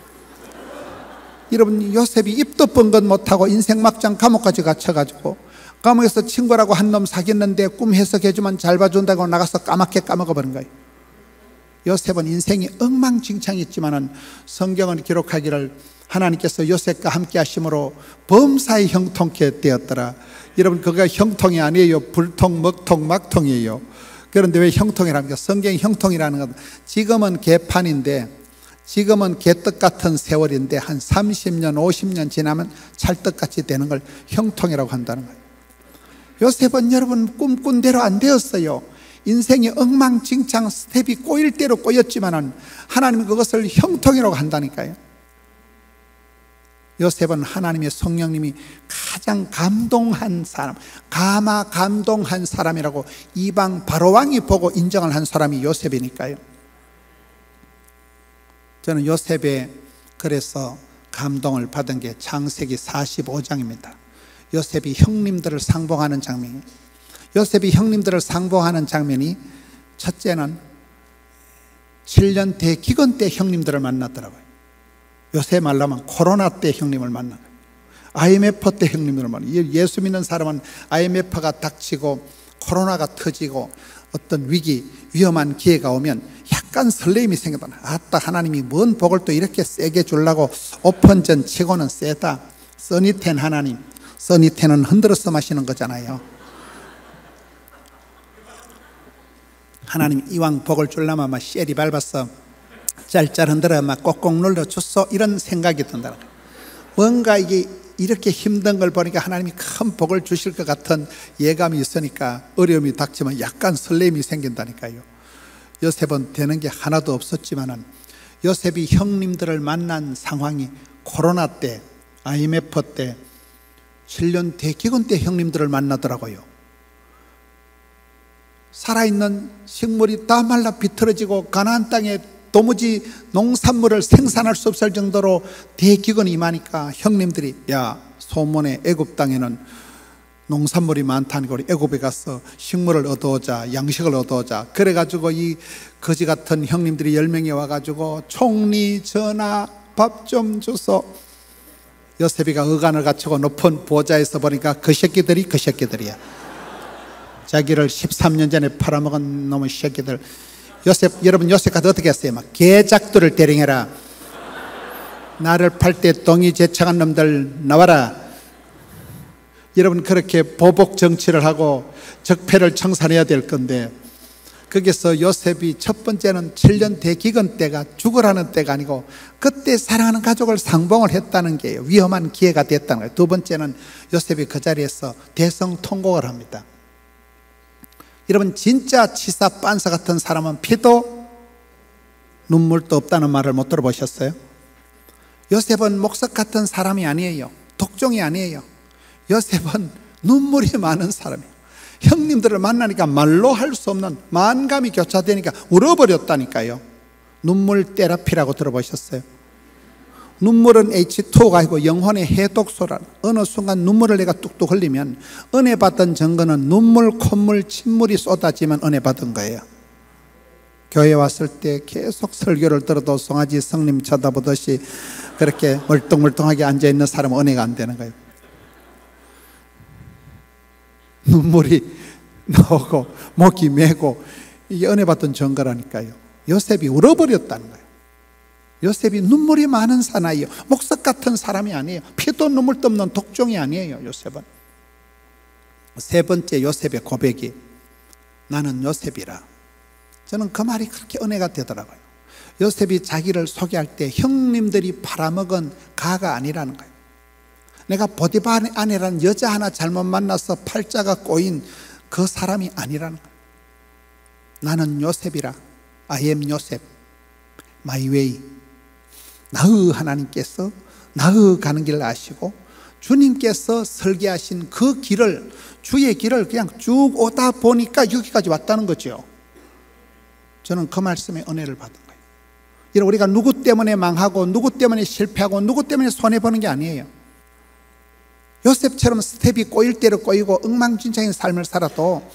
여러분, 요셉이 입도 뻥긋 못하고 인생 막장 감옥까지 갇혀가지고, 감옥에서 친구라고 한 놈 사귀었는데 꿈 해석해주면 잘 봐준다고 나가서 까맣게 까먹어버린 거예요. 요셉은 인생이 엉망진창했지만은 성경은 기록하기를 하나님께서 요셉과 함께 하심으로 범사에 형통케 되었더라. 여러분, 그가 형통이 아니에요. 불통, 먹통, 막통이에요. 그런데 왜 형통이랍니까? 성경이 형통이라는 건 지금은 개판인데, 지금은 개떡 같은 세월인데 한 30년, 50년 지나면 찰떡같이 되는 걸 형통이라고 한다는 거예요. 요셉은 여러분 꿈꾼 대로 안 되었어요. 인생이 엉망진창 스텝이 꼬일 대로 꼬였지만은 하나님은 그것을 형통이라고 한다니까요. 요셉은 하나님의 성령님이 가장 감동한 사람, 감동한 사람이라고 이방 바로왕이 보고 인정을 한 사람이 요셉이니까요. 저는 요셉의 그래서 감동을 받은 게 창세기 45장입니다. 요셉이 형님들을 상봉하는 장면이, 요셉이 형님들을 상봉하는 장면이, 첫째는 7년 대기근 때 형님들을 만났더라고요. 요새 말하면 코로나 때 형님을 만나요. IMF 때 형님들을 만나요. 예수 믿는 사람은 IMF가 닥치고 코로나가 터지고 어떤 위기, 위험한 기회가 오면 약간 설레임이 생겨나. 아따, 하나님이 뭔 복을 또 이렇게 세게 주려고, 오픈전 치고는 세다. 써니텐 하나님, 써니텐은 흔들어서 마시는 거잖아요. 하나님 이왕 복을 주려면 막 쉐리 밟아서 짤짤 흔들어 막 꼭꼭 눌러줬어, 이런 생각이 든다는 거예요. 뭔가 이게 이렇게 힘든 걸 보니까 하나님이 큰 복을 주실 것 같은 예감이 있으니까 어려움이 닥치면 약간 설렘이 생긴다니까요. 요셉은 되는 게 하나도 없었지만은 요셉이 형님들을 만난 상황이 코로나 때, IMF 때, 7년 대기근 때 형님들을 만나더라고요. 살아있는 식물이 다 말라 비틀어지고 가나안 땅에 도무지 농산물을 생산할 수 없을 정도로 대기근이 임하니까 형님들이, 야, 소문에 애굽 땅에는 농산물이 많다니까 우리 애굽에 가서 식물을 얻어오자, 양식을 얻어오자. 그래가지고 이 거지 같은 형님들이 10명이 와가지고 총리 전하 밥 좀 줘서, 요셉이가 어간을 갖추고 높은 보좌에서 보니까 그 새끼들이야. 자기를 13년 전에 팔아먹은 놈의 새끼들. 요셉, 여러분 요셉 가서 어떻게 했어요? 막 개작두를 대령해라. 나를 팔 때 동이 제창한 놈들 나와라. 여러분 그렇게 보복 정치를 하고 적폐를 청산해야 될 건데, 거기서 요셉이 첫 번째는 7년 대기근 때가 죽으라는 때가 아니고 그때 사랑하는 가족을 상봉을 했다는 게 위험한 기회가 됐다는 거예요. 두 번째는 요셉이 그 자리에서 대성통곡을 합니다. 여러분 진짜 치사 빤사 같은 사람은 피도 눈물도 없다는 말을 못 들어보셨어요? 요셉은 목석 같은 사람이 아니에요. 독종이 아니에요. 요셉은 눈물이 많은 사람이에요. 형님들을 만나니까 말로 할 수 없는 만감이 교차되니까 울어버렸다니까요. 눈물 테라피라고 들어보셨어요? 눈물은 H2O가 아니고 영혼의 해독소란, 어느 순간 눈물을 내가 뚝뚝 흘리면 은혜 받은 증거는 눈물, 콧물, 침물이 쏟아지면 은혜 받은 거예요. 교회 왔을 때 계속 설교를 들어도 송아지 성님 쳐다보듯이 그렇게 멀뚱멀뚱하게 앉아있는 사람은 은혜가 안 되는 거예요. 눈물이 나오고 목이 메고, 이게 은혜 받던 증거라니까요. 요셉이 울어버렸다는 거예요. 요셉이 눈물이 많은 사나이요, 목석 같은 사람이 아니에요. 피도 눈물도 없는 독종이 아니에요. 요셉은. 세 번째 요셉의 고백이 나는 요셉이라. 저는 그 말이 그렇게 은혜가 되더라고요. 요셉이 자기를 소개할 때 형님들이 팔아먹은 가가 아니라는 거예요. 내가 보디바 아내라는 여자 하나 잘못 만나서 팔자가 꼬인 그 사람이 아니라는 거예요. 나는 요셉이라. I am 요셉. My way. 나의 하나님께서 나의 가는 길을 아시고 주님께서 설계하신 그 길을, 주의 길을 그냥 쭉 오다 보니까 여기까지 왔다는 거죠. 저는 그 말씀에 은혜를 받은 거예요. 여러분, 우리가 누구 때문에 망하고 누구 때문에 실패하고 누구 때문에 손해보는 게 아니에요. 요셉처럼 스텝이 꼬일 대로 꼬이고 엉망진창인 삶을 살아도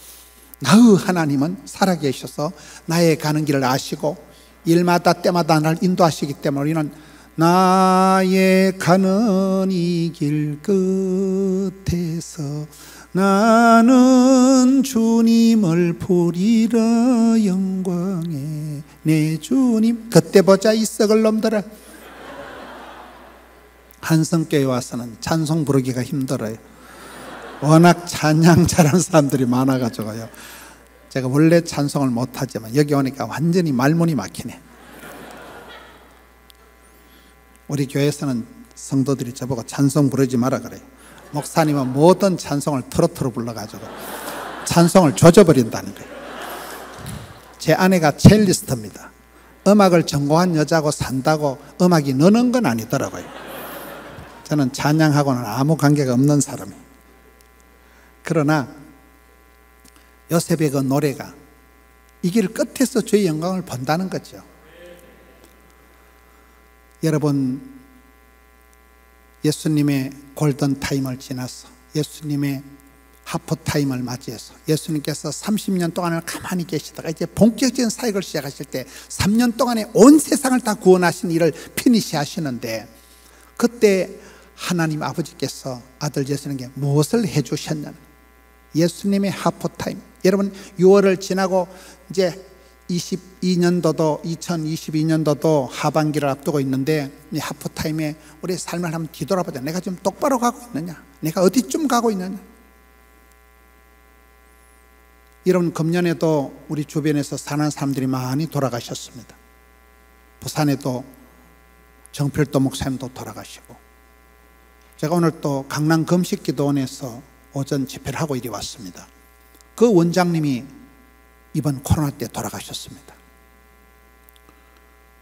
나의 하나님은 살아계셔서 나의 가는 길을 아시고 일마다 때마다 나를 인도하시기 때문에 우리는 나의 가는 이 길 끝에서 나는 주님을 보리라 영광에 내 주님. 그때 보자 이 썩을 놈들아. 한성교회 와서는 찬송 부르기가 힘들어요. 워낙 찬양 잘하는 사람들이 많아가지고요. 제가 원래 찬송을 못하지만 여기 오니까 완전히 말문이 막히네. 우리 교회에서는 성도들이 저보고 찬송 부르지 마라 그래요. 목사님은 모든 찬송을 트로트로 불러가지고 찬송을 조져버린다는 거예요. 제 아내가 첼리스트입니다. 음악을 전공한 여자하고 산다고 음악이 느는 건 아니더라고요. 저는 찬양하고는 아무 관계가 없는 사람이에요. 그러나 요셉의 그 노래가 이 길 끝에서 주의 영광을 본다는 거죠. 여러분, 예수님의 골든타임을 지나서 예수님의 하프타임을 맞이해서 예수님께서 30년 동안을 가만히 계시다가 이제 본격적인 사역을 시작하실 때 3년 동안에 온 세상을 다 구원하신 일을 피니시 하시는데, 그때 하나님 아버지께서 아들 예수님께 무엇을 해주셨냐는, 예수님의 하프타임. 여러분, 6월을 지나고 이제 22년도도 2022년도도 하반기를 앞두고 있는데, 이 하프타임에 우리 삶을 한번 뒤돌아보자. 내가 좀 똑바로 가고 있느냐? 내가 어디쯤 가고 있느냐? 여러분, 금년에도 우리 주변에서 사는 사람들이 많이 돌아가셨습니다. 부산에도 정필도 목사님도 돌아가시고, 제가 오늘 또 강남 금식기도원에서 오전 집회를 하고 이리 왔습니다. 그 원장님이 이번 코로나 때 돌아가셨습니다.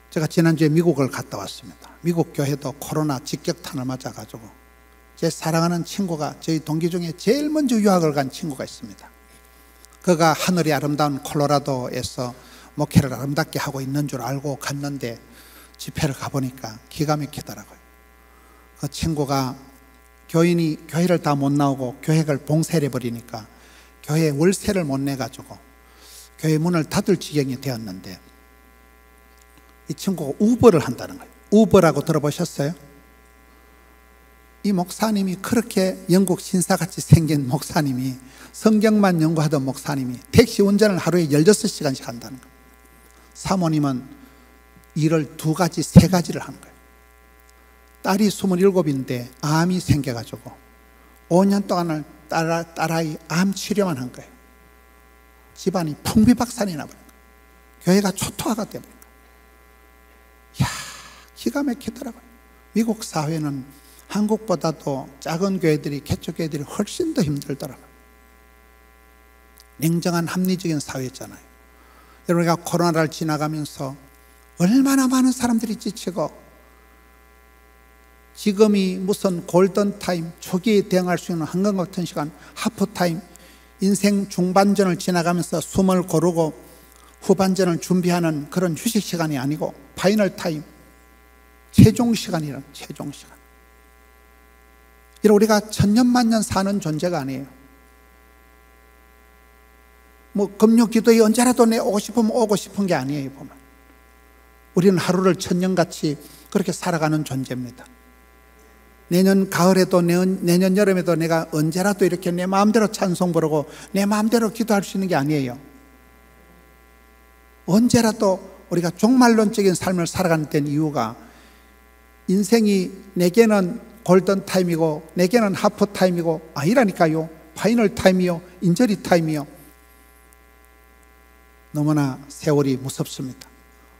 제가 지난주에 미국을 갔다 왔습니다. 미국 교회도 코로나 직격탄을 맞아가지고 제 사랑하는 친구가, 저희 동기 중에 제일 먼저 유학을 간 친구가 있습니다. 그가 하늘이 아름다운 콜로라도에서 목회를 아름답게 하고 있는 줄 알고 갔는데 집회를 가보니까 기가 막히더라고요. 그 친구가 교인이 교회를 다 못 나오고 교회를 봉쇄를 해버리니까 교회 월세를 못 내가지고 교회 문을 닫을 지경이 되었는데, 이 친구가 우버를 한다는 거예요. 우버라고 들어보셨어요? 이 목사님이, 그렇게 영국 신사같이 생긴 목사님이, 성경만 연구하던 목사님이 택시 운전을 하루에 16시간씩 한다는 거예요. 사모님은 일을 2가지, 3가지를 하는 거예요. 딸이 27인데 암이 생겨가지고 5년 동안을 딸아이 암 치료만 한 거예요. 집안이 풍비박산이 나버린 거예요. 교회가 초토화가 되버린 거예요. 이야, 기가 막히더라고요. 미국 사회는 한국보다도 작은 교회들이, 개척교회들이 훨씬 더 힘들더라고요. 냉정한 합리적인 사회였잖아요. 여러분, 우리가 코로나를 지나가면서 얼마나 많은 사람들이 지치고, 지금이 무슨 골든타임, 초기에 대응할 수 있는 한강 같은 시간, 하프타임, 인생 중반전을 지나가면서 숨을 고르고 후반전을 준비하는 그런 휴식 시간이 아니고 파이널 타임, 최종 시간이란, 최종 시간. 이런 우리가 천년만년 사는 존재가 아니에요. 뭐 금요 기도에 언제라도 내 오고 싶으면 오고 싶은 게 아니에요. 보면 우리는 하루를 천년같이 그렇게 살아가는 존재입니다. 내년 가을에도 내년 여름에도 내가 언제라도 이렇게 내 마음대로 찬송 부르고 내 마음대로 기도할 수 있는 게 아니에요. 언제라도 우리가 종말론적인 삶을 살아가는 데는 이유가, 인생이 내게는 골든타임이고 내게는 하프타임이고 아니라니까요. 파이널 타임이요, 인저리 타임이요. 너무나 세월이 무섭습니다.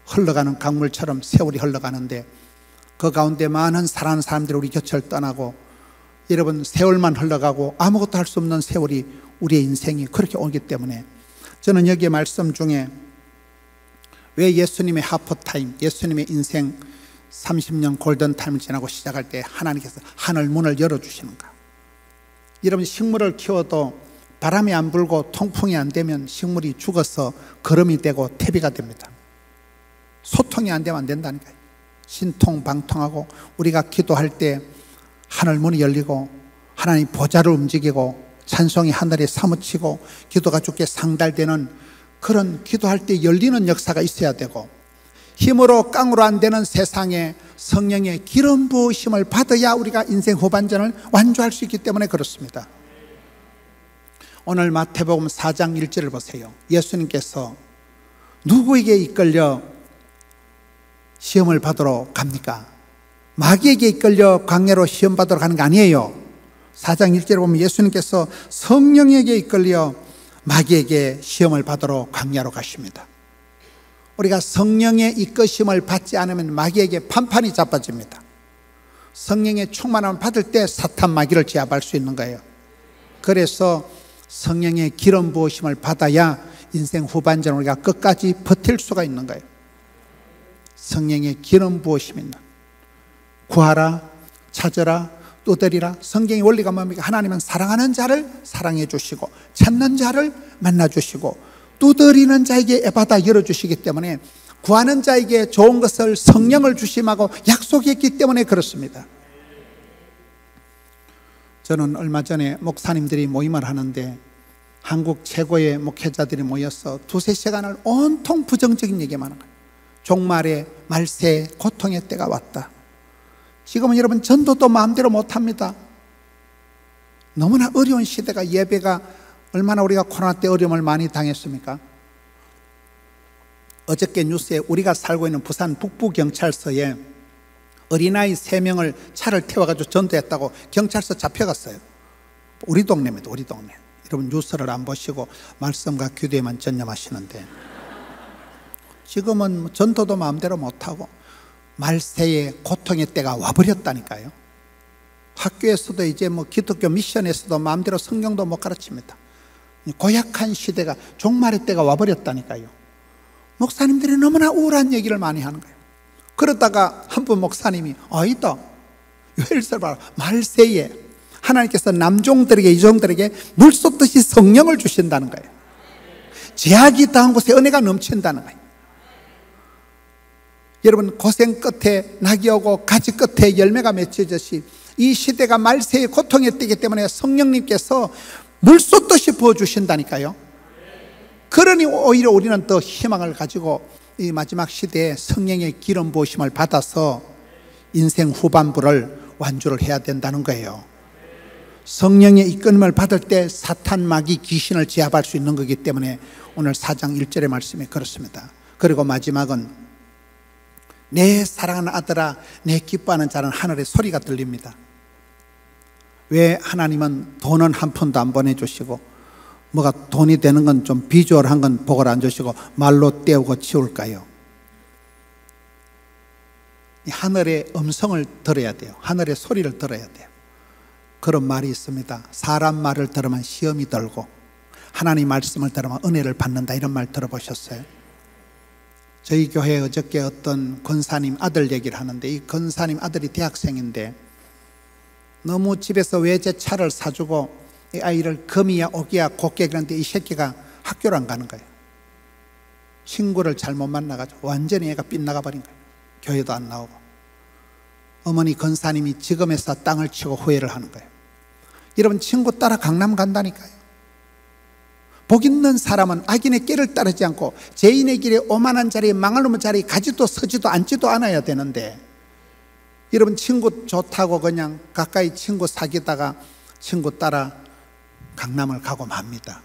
흘러가는 강물처럼 세월이 흘러가는데, 그 가운데 많은 사랑하는 사람들이 우리 곁을 떠나고, 여러분, 세월만 흘러가고 아무것도 할 수 없는 세월이 우리의 인생이 그렇게 오기 때문에, 저는 여기에 말씀 중에 왜 예수님의 하프타임, 예수님의 인생 30년 골든타임을 지나고 시작할 때 하나님께서 하늘 문을 열어주시는가. 여러분, 식물을 키워도 바람이 안 불고 통풍이 안 되면 식물이 죽어서 거름이 되고 퇴비가 됩니다. 소통이 안 되면 안 된다니까요. 신통방통하고, 우리가 기도할 때 하늘 문이 열리고 하나님 보좌를 움직이고 찬송이 하늘에 사무치고 기도가 주께 상달되는 그런, 기도할 때 열리는 역사가 있어야 되고, 힘으로 깡으로 안 되는 세상에 성령의 기름 부으심을 받아야 우리가 인생 후반전을 완주할 수 있기 때문에 그렇습니다. 오늘 마태복음 4장 1절을 보세요. 예수님께서 누구에게 이끌려 시험을 받으러 갑니까? 마귀에게 이끌려 광야로 시험 받으러 가는 게 아니에요. 4장 1절에 보면 예수님께서 성령에게 이끌려 마귀에게 시험을 받으러 광야로 가십니다. 우리가 성령의 이끄심을 받지 않으면 마귀에게 판판이 자빠집니다. 성령의 충만함을 받을 때 사탄 마귀를 제압할 수 있는 거예요. 그래서 성령의 기름 부으심을 받아야 인생 후반전 우리가 끝까지 버틸 수가 있는 거예요. 성령의 기름 부으심이 있는, 구하라, 찾으라, 두드리라. 성경의 원리가 뭡니까? 하나님은 사랑하는 자를 사랑해 주시고 찾는 자를 만나 주시고 두드리는 자에게 에바다 열어주시기 때문에, 구하는 자에게 좋은 것을 성령을 주심하고 약속했기 때문에 그렇습니다. 저는 얼마 전에 목사님들이 모임을 하는데 한국 최고의 목회자들이 모여서 2-3시간을 온통 부정적인 얘기만 하는 거예요. 종말의 말세 고통의 때가 왔다. 지금은 여러분 전도도 마음대로 못합니다. 너무나 어려운 시대가, 예배가 얼마나 우리가 코로나 때 어려움을 많이 당했습니까? 어저께 뉴스에 우리가 살고 있는 부산 북부경찰서에 어린아이 3명을 차를 태워가지고 전도했다고 경찰서 잡혀갔어요. 우리 동네입니다. 우리 동네. 여러분 뉴스를 안 보시고 말씀과 기도에만 전념하시는데, 지금은 전도도 마음대로 못하고 말세의 고통의 때가 와버렸다니까요. 학교에서도 이제 기독교 미션에서도 마음대로 성경도 못 가르칩니다. 고약한 시대가, 종말의 때가 와버렸다니까요. 목사님들이 너무나 우울한 얘기를 많이 하는 거예요. 그러다가 한 분 목사님이 아니다, 요엘서를 봐라, 말세에 하나님께서 남종들에게 이종들에게 물 쏟듯이 성령을 주신다는 거예요. 제약이 당한 곳에 은혜가 넘친다는 거예요. 여러분, 고생 끝에 낙이 오고 가지 끝에 열매가 맺혀졌듯이 이 시대가 말세의 고통의 때이기 때문에 성령님께서 물 쏟듯이 부어주신다니까요. 그러니 오히려 우리는 더 희망을 가지고 이 마지막 시대에 성령의 기름 부으심을 받아서 인생 후반부를 완주를 해야 된다는 거예요. 성령의 이끌림을 받을 때 사탄, 마귀, 귀신을 제압할 수 있는 거기 때문에 오늘 4장 1절의 말씀이 그렇습니다. 그리고 마지막은 내 사랑하는 아들아, 내 기뻐하는 자는 하늘의 소리가 들립니다. 왜 하나님은 돈은 한 푼도 안 보내주시고 뭐가 돈이 되는 건 좀 비주얼한 건 복을 안 주시고 말로 때우고 치울까요? 하늘의 음성을 들어야 돼요. 하늘의 소리를 들어야 돼요. 그런 말이 있습니다. 사람 말을 들으면 시험이 들고 하나님 말씀을 들으면 은혜를 받는다, 이런 말 들어보셨어요? 저희 교회에 어저께 어떤 권사님 아들 얘기를 하는데, 이 권사님 아들이 대학생인데 너무 집에서 외제차를 사주고 이 아이를 금이야 옥이야 곱게 그런데 이 새끼가 학교를 안 가는 거예요. 친구를 잘못 만나가지고 완전히 애가 빗나가 버린 거예요. 교회도 안 나오고. 어머니 권사님이 지금에서 땅을 치고 후회를 하는 거예요. 여러분, 친구 따라 강남 간다니까요. 복 있는 사람은 악인의 길을 따르지 않고 죄인의 길에 오만한 자리에 망할 놈의 자리에 가지도 서지도 앉지도 않아야 되는데, 여러분, 친구 좋다고 그냥 가까이 친구 사귀다가 친구 따라 강남을 가고 맙니다.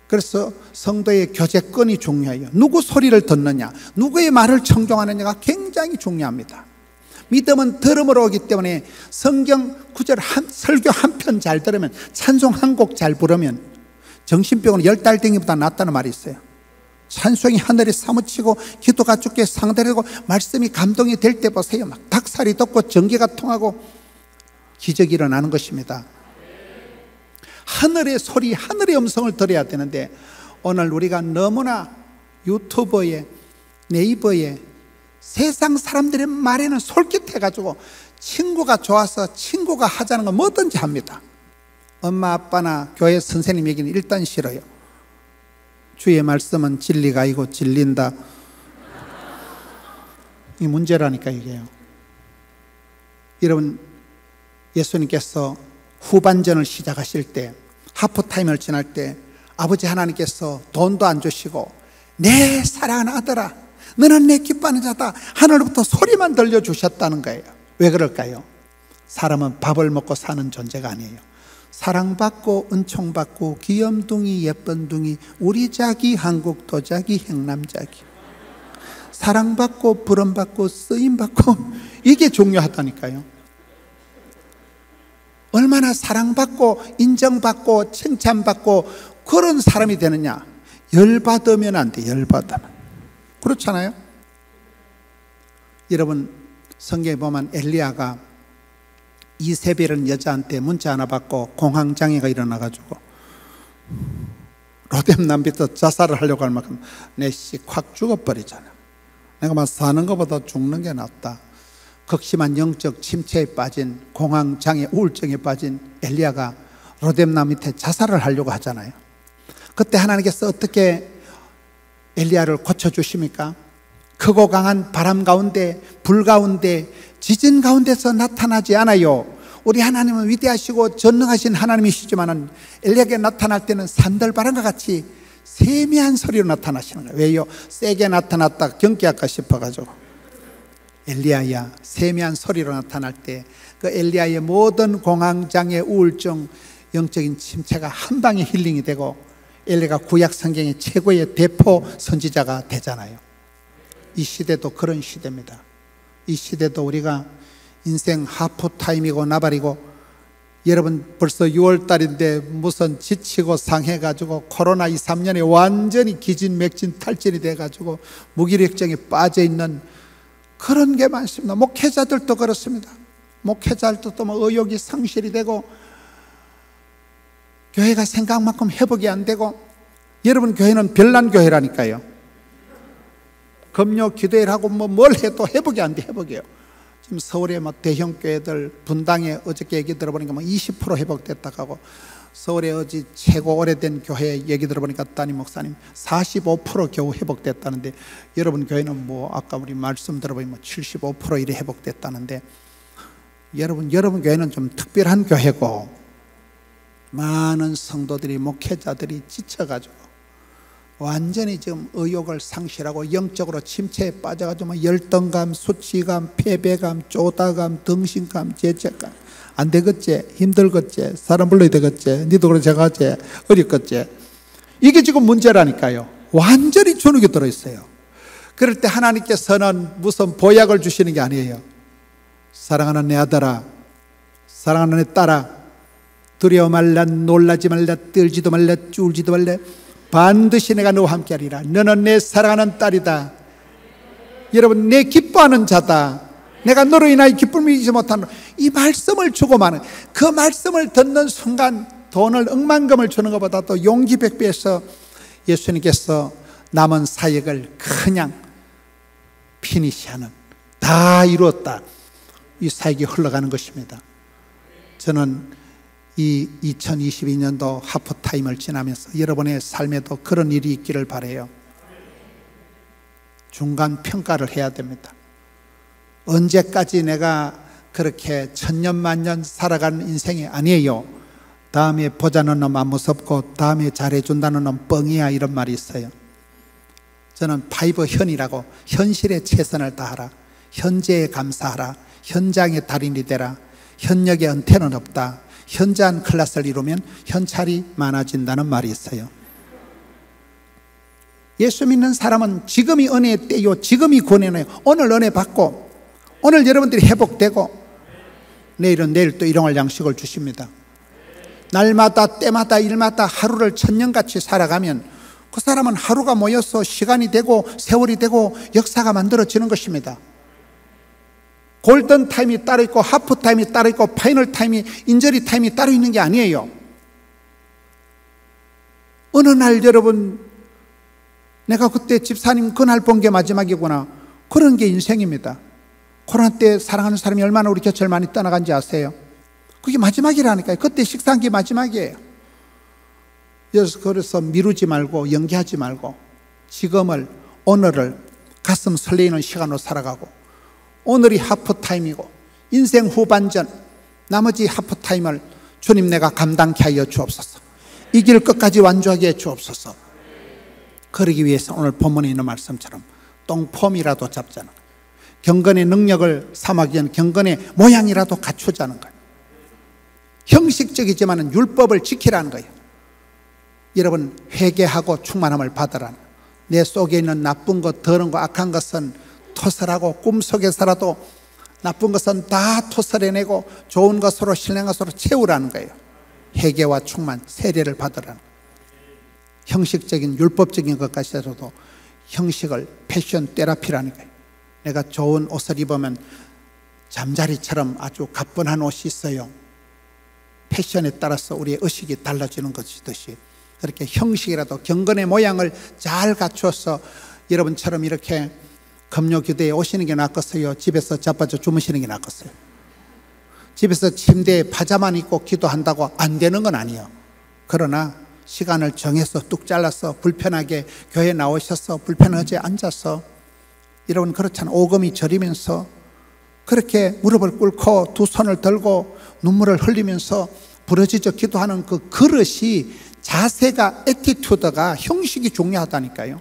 그래서 성도의 교제권이 중요해요. 누구 소리를 듣느냐, 누구의 말을 청종하느냐가 굉장히 중요합니다. 믿음은 들음으로 오기 때문에 성경 구절 설교 한 편 잘 들으면, 찬송 한 곡 잘 부르면 정신병은 10달덩이보다 낫다는 말이 있어요. 찬송이 하늘에 사무치고 기도가 주께 상달되고 말씀이 감동이 될 때 보세요. 막 닭살이 돋고 전기가 통하고 기적이 일어나는 것입니다. 하늘의 소리, 하늘의 음성을 들어야 되는데 오늘 우리가 너무나 유튜버에, 네이버에 세상 사람들의 말에는 솔깃해가지고 친구가 좋아서 친구가 하자는 거 뭐든지 합니다. 엄마 아빠나 교회 선생님 얘기는 일단 싫어요. 주의 말씀은 진리가 아니고 진린다, 이 문제라니까 이게요. 여러분, 예수님께서 후반전을 시작하실 때, 하프타임을 지날 때 아버지 하나님께서 돈도 안 주시고 내 사랑하는 아들아, 너는 내 기뻐하는 자다, 하늘로부터 소리만 들려주셨다는 거예요. 왜 그럴까요? 사람은 밥을 먹고 사는 존재가 아니에요. 사랑받고 은총받고 귀염둥이 예쁜둥이 우리 자기 한국 도자기 행남자기, 사랑받고 부름받고 쓰임받고, 이게 중요하다니까요. 얼마나 사랑받고 인정받고 칭찬받고 그런 사람이 되느냐. 열받으면 안 돼. 열받으면. 그렇잖아요. 여러분, 성경에 보면 엘리야가 이세벨은 여자한테 문자 하나 받고 공황장애가 일어나가지고 로뎀남부터 자살을 하려고 할 만큼 확 죽어버리잖아. 내가 막 사는 것보다 죽는 게 낫다. 극심한 영적 침체에 빠진, 공황장애 우울증에 빠진 엘리야가 로뎀남 밑에 자살을 하려고 하잖아요. 그때 하나님께서 어떻게 엘리야를 고쳐주십니까? 크고 강한 바람 가운데, 불 가운데, 지진 가운데서 나타나지 않아요. 우리 하나님은 위대하시고 전능하신 하나님이시지만 엘리야에게 나타날 때는 산들바람과 같이 세미한 소리로 나타나시는 거예요. 왜요? 세게 나타났다 경계할까 싶어가지고. 엘리야야, 세미한 소리로 나타날 때 그 엘리야의 모든 공황장애, 우울증, 영적인 침체가 한 방에 힐링이 되고 엘리야가 구약 성경의 최고의 대포 선지자가 되잖아요. 이 시대도 그런 시대입니다. 이 시대도 우리가 인생 하프타임이고 나발이고 여러분 벌써 6월 달인데 무슨 지치고 상해가지고 코로나 2, 3년에 완전히 기진맥진 탈진이 돼가지고 무기력증에 빠져있는 그런 게 많습니다. 목회자들도 그렇습니다. 목회자들도 또 의욕이 상실이 되고 교회가 생각만큼 회복이 안 되고, 여러분 교회는 별난 교회라니까요. 금요 기도회를 하고 뭘 해도 회복이 안 돼. 회복이에요. 지금 서울의 대형 교회들 분당에 어저께 얘기 들어보니까 20% 회복됐다고 하고, 서울의 어제 최고 오래된 교회 얘기 들어보니까 담임 목사님 45% 겨우 회복됐다는데, 여러분 교회는 아까 우리 말씀 들어보니 75% 이래 회복됐다는데, 여러분 교회는 좀 특별한 교회고, 많은 성도들이 목회자들이 지쳐가지고 완전히 지금 의욕을 상실하고 영적으로 침체에 빠져가지고 열등감, 수치감, 패배감, 쪼다감, 등신감, 죄책감, 안 되겠지, 힘들겠지, 사람 불러야 되겠지, 니도 그래 제가 하지, 어렵겠지, 이게 지금 문제라니까요. 완전히 주눅이 들어있어요. 그럴 때 하나님께서는 무슨 보약을 주시는 게 아니에요. 사랑하는 내 아들아, 사랑하는 내 딸아, 두려워 말라, 놀라지 말라, 떨지도 말라, 쫄지도 말라, 반드시 내가 너와 함께하리라. 너는 내 사랑하는 딸이다. 여러분, 내 기뻐하는 자다. 내가 너로 인하여 기쁨을 이기지 못하는, 이 말씀을 주고 마는, 그 말씀을 듣는 순간 돈을 억만금을 주는 것보다도 용기 백배에서 예수님께서 남은 사역을 그냥 피니시하는, 다 이루었다, 이 사역이 흘러가는 것입니다. 저는 이 2022년도 하프타임을 지나면서 여러분의 삶에도 그런 일이 있기를 바라요. 중간 평가를 해야 됩니다. 언제까지 내가 그렇게 천년만년 살아가는 인생이 아니에요. 다음에 보자는 놈 안 무섭고 다음에 잘해준다는 놈 뻥이야, 이런 말이 있어요. 저는 파이브 현이라고, 현실에 최선을 다하라, 현재에 감사하라, 현장의 달인이 되라, 현역의 은퇴는 없다, 현저한 클래스를 이루면 현찰이 많아진다는 말이 있어요. 예수 믿는 사람은 지금이 은혜의 때요, 지금이 구원의, 오늘 은혜 받고 오늘 여러분들이 회복되고 내일은 내일 또 일용할 양식을 주십니다. 날마다 때마다 일마다 하루를 천년같이 살아가면 그 사람은 하루가 모여서 시간이 되고 세월이 되고 역사가 만들어지는 것입니다. 골든 타임이 따로 있고 하프 타임이 따로 있고 파이널 타임이, 인저리 타임이 따로 있는 게 아니에요. 어느 날 여러분, 내가 그때 집사님 그날 본 게 마지막이구나, 그런 게 인생입니다. 코로나 때 사랑하는 사람이 얼마나 우리 곁을 많이 떠나간지 아세요? 그게 마지막이라니까요. 그때 식사한 게 마지막이에요. 그래서 미루지 말고 연기하지 말고 지금을, 오늘을 가슴 설레이는 시간으로 살아가고, 오늘이 하프타임이고 인생 후반전, 나머지 하프타임을 주님 내가 감당케 하여 주옵소서. 이 길 끝까지 완주하게 해 주옵소서. 그러기 위해서 오늘 본문에 있는 말씀처럼 똥폼이라도 잡자는 거예요. 경건의 능력을 삼하기 전 경건의 모양이라도 갖추자는 거예요. 형식적이지만 율법을 지키라는 거예요. 여러분, 회개하고 충만함을 받으라는 거예요. 내 속에 있는 나쁜 것, 더러운 것, 악한 것은 토설하고, 꿈속에서라도 나쁜 것은 다 토설해내고 좋은 것으로, 신뢰한 것으로 채우라는 거예요. 회개와 충만, 세례를 받으라는 거예요. 형식적인 율법적인 것까지라도 형식을 패션 테라피라는 거예요. 내가 좋은 옷을 입으면 잠자리처럼 아주 가뿐한 옷이 있어요. 패션에 따라서 우리의 의식이 달라지는 것이듯이, 그렇게 형식이라도 경건의 모양을 잘 갖추어서 여러분처럼 이렇게 금요기도에 오시는 게 낫겠어요? 집에서 자빠져 주무시는 게 낫겠어요? 집에서 침대에 파자만 입고 기도한다고 안 되는 건 아니에요. 그러나 시간을 정해서 뚝 잘라서 불편하게 교회 나오셔서 불편하게 앉아서, 여러분 그렇잖아요. 오금이 저리면서 그렇게 무릎을 꿇고 두 손을 들고 눈물을 흘리면서 부러지죠 기도하는 그 그릇이, 자세가, 애티튜드가, 형식이 중요하다니까요.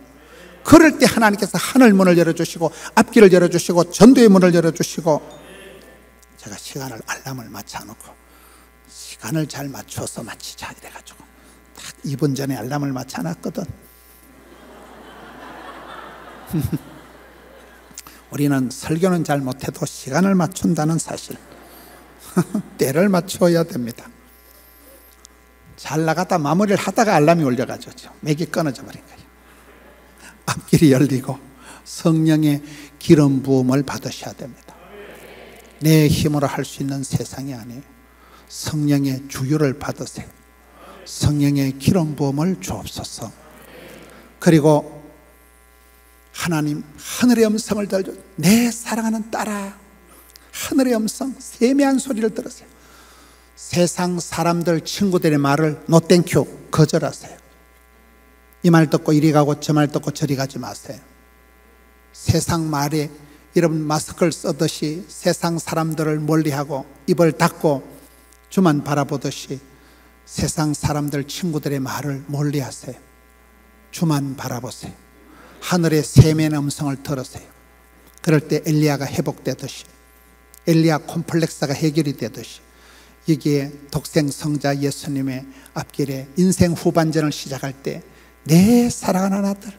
그럴 때 하나님께서 하늘 문을 열어주시고 앞길을 열어주시고 전도의 문을 열어주시고, 제가 시간을 알람을 맞춰놓고 시간을 잘 맞춰서 마치자 이래가지고 딱 2분 전에 알람을 맞춰놨거든. 우리는 설교는 잘 못해도 시간을 맞춘다는 사실, 때를 맞춰야 됩니다. 잘 나가다 마무리를 하다가 알람이 울려가지고 맥이 끊어져 버린 거예요. 앞길이 열리고 성령의 기름 부음을 받으셔야 됩니다. 내 힘으로 할 수 있는 세상이 아니에요. 성령의 주유를 받으세요. 성령의 기름 부음을 주옵소서. 그리고 하나님, 하늘의 음성을 들려, 내 사랑하는 딸아, 하늘의 음성, 세미한 소리를 들으세요. 세상 사람들, 친구들의 말을 노 땡큐, 거절하세요. 이 말 듣고 이리 가고 저 말 듣고 저리 가지 마세요. 세상 말에 여러분 마스크를 쓰듯이 세상 사람들을 멀리하고 입을 닫고 주만 바라보듯이 세상 사람들, 친구들의 말을 멀리하세요. 주만 바라보세요. 하늘의 세미한 음성을 들으세요. 그럴 때 엘리야가 회복되듯이, 엘리야 콤플렉스가 해결이 되듯이, 여기에 독생 성자 예수님의 앞길에 인생 후반전을 시작할 때 내 사랑하는 아들,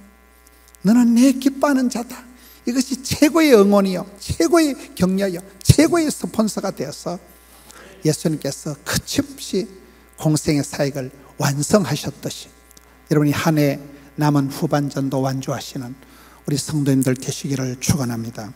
너는 내 기뻐하는 자다. 이것이 최고의 응원이요, 최고의 격려요, 최고의 스폰서가 되어서 예수님께서 끝없이 공생의 사역을 완성하셨듯이 여러분이 한 해 남은 후반전도 완주하시는 우리 성도님들 되시기를 축원합니다.